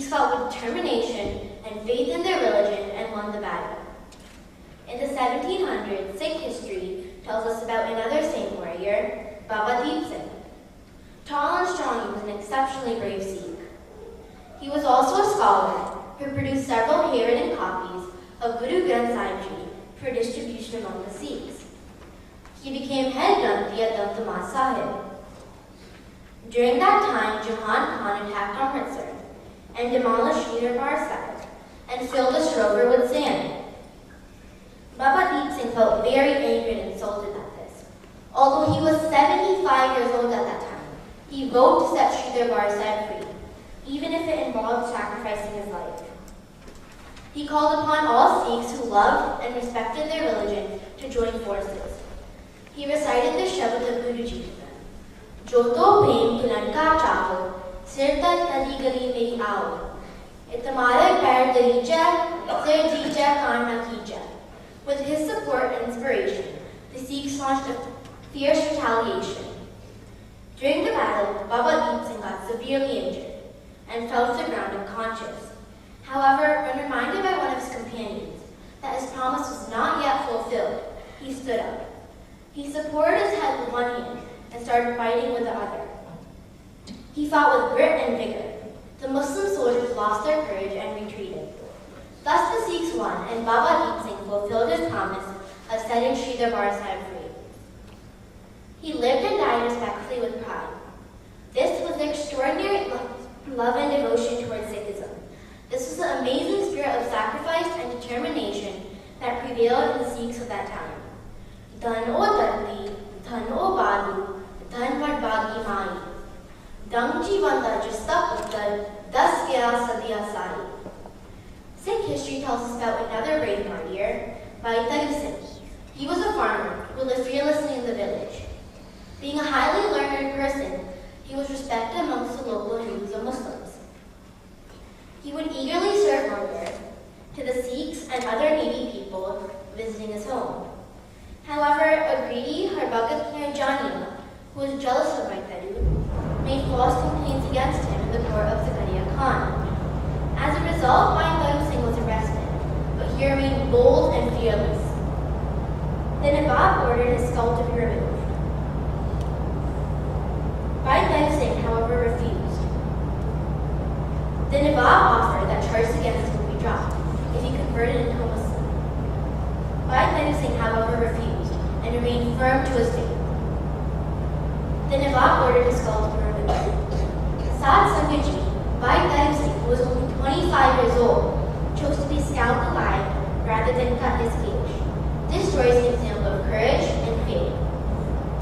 fought with determination and faith in their religion and won the battle. In the 1700s, Sikh history tells us about another saint warrior, Baba Deep Singh. Tall and strong, he was an exceptionally brave Sikh. He was also a scholar who produced several handwritten copies of Guru Granth Sahib Ji for distribution among the Sikhs. He became head Granthi at Damdama Sahib. During that time, Jahan Khan attacked Amritsar and demolished Sri Darbar Sahib and filled the Sarovar with sand. Baba Deep Singh felt very angry and insulted at this. Although he was 75 years old at that time, he vowed to set Sri Darbar Sahib free, even if it involved sacrificing his life. He called upon all Sikhs who loved and respected their religion to join forces. He recited the Shabad of Guruji to them. Joto prem tunanka chaho, sirta tadi gali meri aao. Itamara pair darija, sir jija karna kija. With his support and inspiration, the Sikhs launched a fierce retaliation. During the battle, Baba Deep Singh got severely injured and fell to the ground unconscious. However, when reminded by one of his companions that his promise was not yet fulfilled, he stood up. He supported his head with one hand and started fighting with the other. He fought with grit and vigor. The Muslim soldiers lost their courage and retreated. Thus the Sikhs won, and Baba Deep Singh fulfilled his promise of setting Sri Darbar Sahib free. He lived and died respectfully with pride. This was the extraordinary love and devotion towards Sikhism. This was the amazing spirit of sacrifice and determination that prevailed in the Sikhs of that time. Dhan o dharti, dhan o badu, dhan vadbagi mai. Dang jivanda jista puttar, das gya sadiya sari. Sikh history tells us about another brave martyr, Bhai Taru Singh. He was a farmer who lived fearlessly in the village. Being a highly learned person, he was respected amongst the local Hindus and Muslims. He would eagerly serve hunger to the Sikhs and other needy people visiting his home. However, a greedy Harbhagat Nirjaniya, who was jealous of Bhai Taru, made false complaints against him in the court of Zakaria Khan. As a result, Bhai Taru Singh was arrested, but he remained bold and fearless. The Nawab ordered his skull to be removed. Bhai Taru Singh, however, refused. The Nawab offered that charges against him would be dropped if he converted into a Muslim. Bhai Taru Singh, however, refused and remained firm to his faith. The Nawab ordered his skull to be removed. Saad Sangaji, Bhai Taru Singh, who was only 25 years old, chose to be scalped alive rather than cut his cage. This story is an example of courage and faith.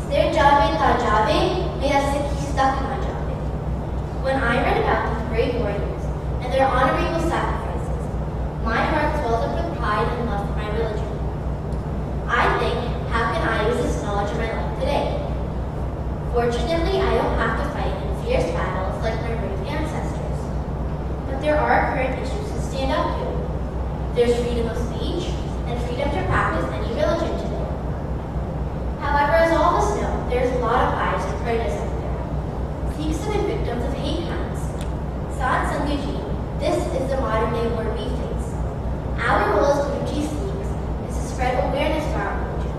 Sir Jave Ta Jave, Mera Sikhi stuck na Jave. When I read about these brave warriors and their honorable sacrifices, my heart swelled up with pride and love for my religion. I think, how can I use this knowledge in my life today? Fortunately, I don't have to fight in fierce battles like my brave ancestors. But there are current issues to stand up to. There's freedom of speech and freedom to practice any religion today. However, as all of us know, there's a lot of bias and prejudice out there. Sikhs have been victims of hate crimes. Saad Sangaji, this is the modern day war we face. Our role as Guruji Sikhs is to spread awareness for our religion.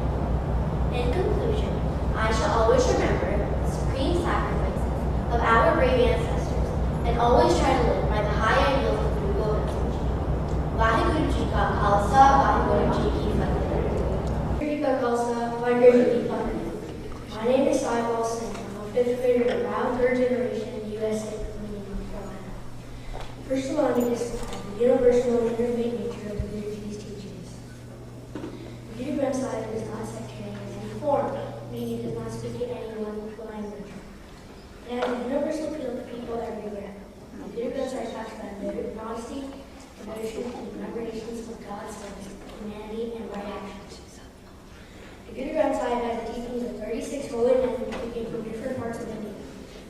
In conclusion, I shall always remember the supreme sacrifices of our brave ancestors and always try to live by the high ideals of Guru Gobind Singh Ji. Vaheguru Ji Ka Khalsa, Vaheguru Ji Ki Fateh. My name is Saibal Singh. I'm a fifth grader and now third generation in USA community, North Carolina. First, allow me to describe the universal and interfaith nature of the Guruji's teachings. The Guru Granth Sahib is not sectarian in any form, meaning it does not speak in any one language. It has a universal appeal to people everywhere. The Guru Granth Sahib talks about better honesty, devotion, and collaborations with God's humanity, and right actions. The Guru Granth Sahib has the teachings of 36 holy men who came from different parts of India.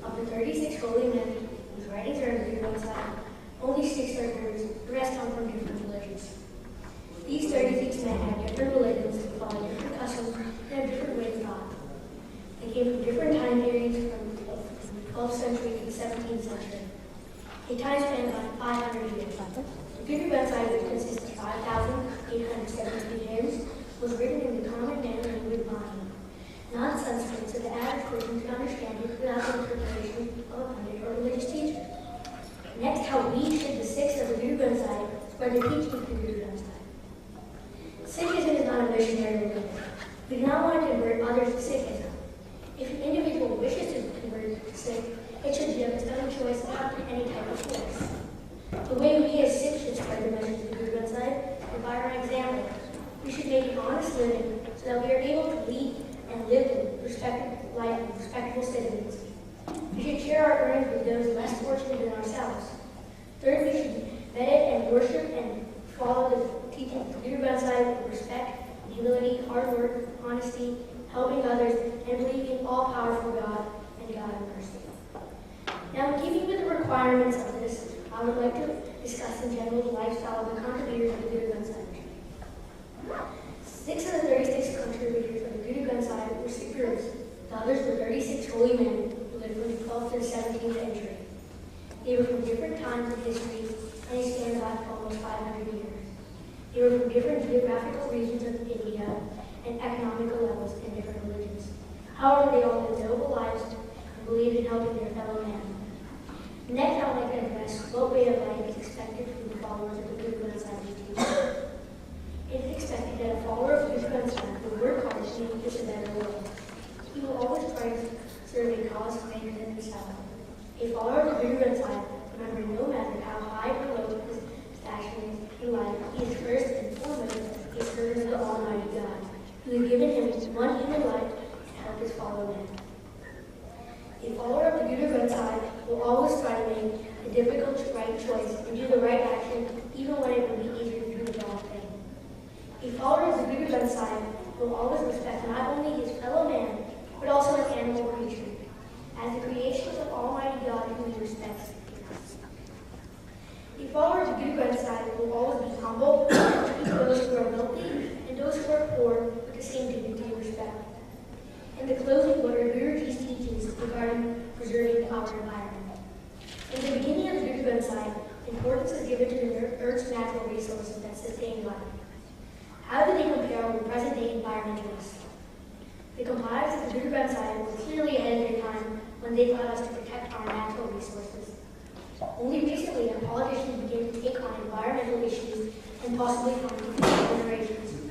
Of the 36 holy men whose writings are in the Guru Granth Sahib, only 6 are Gurus, the rest come from different religions. These 36 men have different religions, follow different customs, and have different ways of thought. They came from different time periods from the 12th century to the 17th century. a time span of 500 years. The Greek website, which consists of 5,873 hymns, was written in the common man language body, not Sanskrit, so the average person could understand it without the interpretation of a pundit or religious teacher. Next, how we should the Sikhs of the Guru Granth Sahib spread the teachings of the Guru Granth Sahib. Sikhism is not a missionary religion. We do not want to convert others to Sikhism. If an individual wishes to convert to Sikh, it should be of his own choice, not through any type of force. The way we as Sikhs should spread the message of the Guru Granth Sahib is by our example. We should make an honest living so that we are able to lead and live in respectable citizens. We should share our earnings with those less fortunate than ourselves. Third, we should meditate and worship and follow the teachings of the Guru Granth Sahib with respect, humility, hard work, honesty, helping others, and believing in all-powerful God and God of mercy. Now, in keeping with the requirements of this, I would like to discuss in general the lifestyle of the contributors of the Guru Granth Sahib. 6 of the 36 contributors of the Guru Granth Sahib were Sikh Gurus. The others were 36 holy men who lived from the 12th to the 17th century. They were from different times in history, and they span back almost 500 years. They were from different geographical regions of India and economical levels in different religions. However, they all lived noble lives and believed in helping their fellow man. Next, I would like to address what way of life is expected from the followers of the Guru Granth Sahib teachings. It is expected that a follower of the Guru Granth Sahib will work hard to make this a better world. He will always try to serve a cause greater than himself. A follower of the Guru Granth Sahib, remember, no matter how high or low his station is in life, he is first and foremost a servant of the Almighty God, who has given him one human life to help his fellow man. A follower of the Guru Granth Sahib will always try to make the difficult right choice and do the right action, even when it would be easier to do the wrong thing. A follower of the Guru Granth Sahib will always respect not only his fellow man, but also an animal creature, as the creations of Almighty God whom he respects. A follower of the Guru Granth Sahib will always be humble, treat those who are wealthy and those who are poor with the same dignity and respect. In the closing, what are Guruji's teachings regarding preserving our environment? In the beginning of the Guru Granth Sahib, importance is given to the Earth's natural resources that sustain life. How do they compare with present-day environmentalists? The compilers of the Guru Granth Sahib were clearly ahead of their time when they taught us to protect our natural resources. Only recently have politicians begun to take on environmental issues and possibly harm future generations.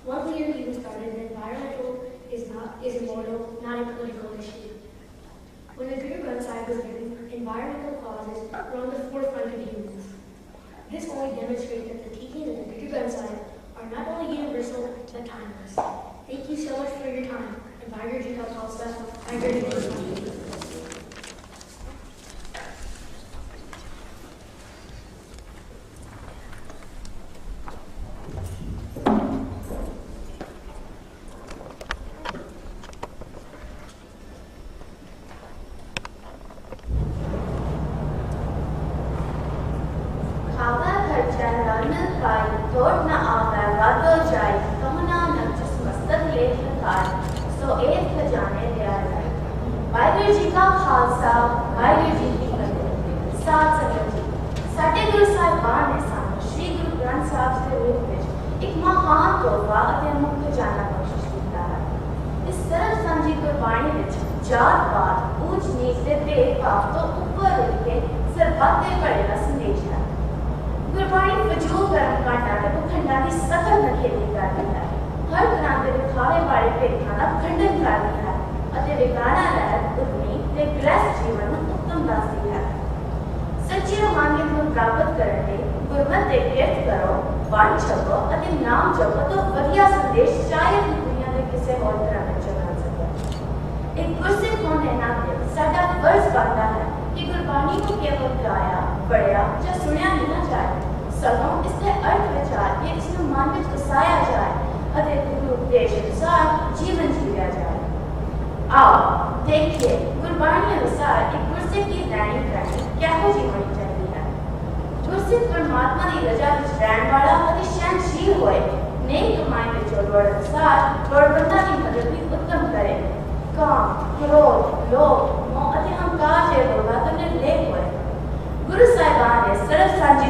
One leader even started that environmental is immortal, not a political issue. When the Guru Granth Sahib was written, environmental causes were on the forefront of humans. This only demonstrates that the teachings of the Guru Granth Sahib are not only universal, but timeless. Thank you so much for your time. And Vaheguru Ji Ka Khalsa, Vaheguru Ji Ki Fateh. Waheguru ji ਕਾ ਖਾਲਸਾ ਵਾਹਿਗੁਰੂ ਜੀ ਕੀ ਫਤਿਹ। ਸਾਧ ਸੰਗਤ ਜੀ, ਸਾਡੇ ਗੁਰੂ ਸਾਹਿਬਾਨ ਨੇ ਸਾਨੂੰ ਸ਼੍ਰੀ ਗੁਰੂ ਗ੍ਰੰਥ ਸਾਹਿਬ ਦੇ ਰੂਪ ਵਿੱਚ ਇੱਕ ਮਹਾਨ ਤੋਹਫਾ ਅਤੇ ਅਮੁੱਲ ਖਜ਼ਾਨਾ ਬਖਸ਼ਿਸ਼ ਕੀਤਾ ਹੈ। ਇਸ ਸਰਲ ਸਾਂਝੀ ਗੁਰਬਾਣੀ ਵਿੱਚ ਜਾਤ ਪਾਤ ਊਚ ਨੀਚ ਦੇ ਭੇਦਭਾਵ ਤੋਂ ਉੱਪਰ ਉੱਠ ਕੇ ਸਰਬੱਤ ਦੇ ਭਲੇ ਦਾ ਸੰਦੇਸ਼ ਹੈ। ਗੁਰਬਾਣੀ ਵਜੂਦ ਕਰਮ ਕਾਂਡਾਂ ਤੇ ਪਖੰਡਾਂ ਦੀ ਸਖਤ ਨਖੇਦੀ ਕਰਦੀ ਹੈ। ਹਰ ਤਰ੍ਹਾਂ ਦੇ ਵਿਖਾਵੇ ਵਾਲੇ ਭੇਦਾਂ ਦਾ ਖੰਡਨ ਕਰਦੀ ਹੈ ਅਤੇ ਵਿਗਾੜਾ ਰਹਿਤ ਉਤਮੀ ਤੇ ਗ੍ਰਸਤ ਜੀਵਨ ਨੂੰ ਉੱਤਮ ਦੱਸਦੀ ਹੈ। ਸੱਚੀ ਰਵਾਨਗੀ ਨੂੰ ਪ੍ਰਾਪਤ ਕਰਨ ਲਈ ਗੁਰਮਤਿ ਦੇ ਕਿਰਤ ਕਰੋ, ਵੰਡ ਛਕੋ ਅਤੇ ਨਾਮ ਜਪੋ ਤੋਂ ਵਧੀਆ ਸੰਦੇਸ਼ ਸ਼ਾਇਦ ਦੁਨੀਆ ਦੇ ਕਿਸੇ ਹੋਰ ਤਰ੍ਹਾਂ ਵਿੱਚ ਚੱਲ ਸਕੇ। ਇੱਕ ਗੁਰਸਿੱਖ ਹੋਣ ਦੇ ਨਾਤੇ ਸਾਡਾ ਫਰਜ਼ ਬਣਦਾ ਹੈ ਕਿ ਗੁਰਬਾਣੀ ਨੂੰ ਕੇਵਲ ਗਾਇਆ, ਪੜ੍ਹਿਆ ਜਾਂ ਸੁਣਿਆ ਨਹੀਂ ਨਾ ਜਾਏ, ਸਗੋਂ ਇਸ ਦੇ ਅਰਥ ਵਿਚਾਰ ਕੇ ਇਸ ਨੂੰ ਮਨ ਵਿੱਚ ਵਸਾਇਆ ਜਾਏ ਅਤੇ ਗੁਰੂ ਉਪਦੇਸ਼ ਅਨੁਸਾਰ ਜੀਵਨ ਜੀਵਿਆ ਜਾਏ। आओ देखिए गुरबाणी अनुसार एक गुरसिख की दैनिक करनी किहो जी होनी चाहिए है। गुरसिख परमात्मा की रजा विच रहन वाला अति सहनशील होए, नेक कमाई विच लोड़ अनुसार लोड़वंदां की मदद भी उत्तम करे, काम, क्रोध, लोभ, मोह अति अहंकार जे रोगां तो निर्लेप होए। Guru Sahib Sahib